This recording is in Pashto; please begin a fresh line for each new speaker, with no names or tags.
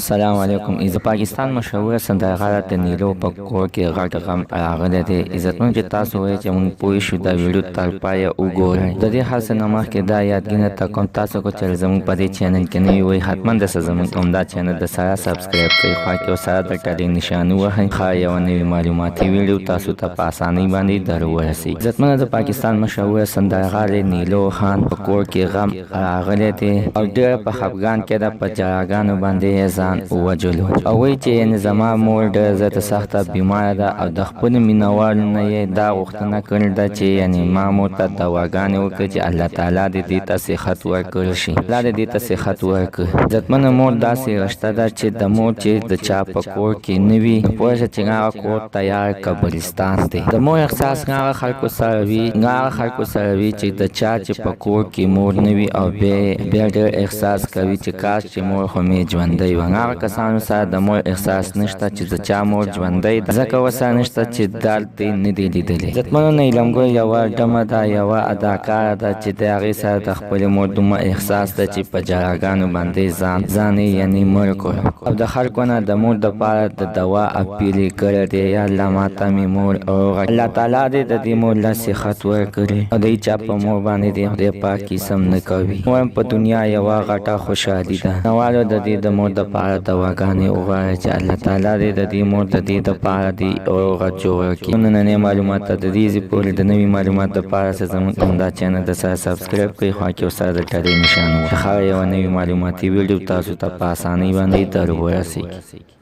السلام علیکم. د پاکستان مشهور سندرغاړه د نیلو په کور کې غټ غم راغلی دی. عزتمن چې تاسو وایئ چې موږ پوه شو دا ویډیو تر پایه وګورئ. د دې هر څه نه مخکې دا یادګینه ته کوم تاسو کو چې زموږ په دې چینل کې نوي وئ حتما دسه زموږ همدا چینل د سره سبسکرایب کړئ، خوا کې سره د ټلې نشان ووهئ ښایي یوه نوې معلوماتي ویډیو تاسو ته په اسانۍ باندې در ورسي. عزتمنه د پاکستان مشهور سندرغاړې نیلو خان په کور کې غم راغلی دی او ډېره په خفګان کې ده. په جراګانو باندې ځان ووجلو او وایي چې یعنې زما مور ډېره زیاته سخته بیماره ده او د خپلو مینهوالو نه یې دا غوښتنه کړې ده چې یعنې ما مور ته دواګانې وکړي چې الله تعالی دې دې ته صحت ورکړی شي، الله دې دې ته صحت ورکړي. عزتمنه مور داسې رشته ده چې د مور چې د چا په کور کې نه وي نو پوه شه چې هغه کور تیار قبرستان دی. د مور احساس هغه خلکو سره وي چې د چا چې په کور کې مور نه وي او بیا ډېر احساس کوي چې کاش چې مور خو مې ژوندی وه. هغه کسانو سره د مور احساس نشته چې د چا مور ژوندی ده، ځکه ورسره نشته چې درد دې نه دی لیدلی. عزتمنو نیلم ګل یوه ډمه ده، یوه اداکاره ده چې د هغې سره د خپلې مور دومره احساس ده چې په جراګانو باندې ځان یې یعنې مړ کړو او د خلکو نه د مور دپاره د دوا اپیل یې کړی دی. یا الله ماته مې مور روغه، الله تعالی دې د دې مور له صحت ورکړي او د هېچا په مور باندې دې خدای پاک قسم نه کوي. وایم په دنیا یوه غټه خوشحالي ده. نوالو د دې د مور دپاره دواګانې وغواړئ چې الله تعالی دې د دې مور د دې دپاره دې روغه جوړه کړي. نننۍ معلومات ته د دې ځای پورې د نوي معلومات دپاره چې زموږ همدا چینل د سره سبسکرایب کړئ، خوا کې ورسره د ټلې نشان ووهئ ښه یوه نوې معلوماتي ویډیو تاسو ته په اسانۍ باندې در ورسېږي.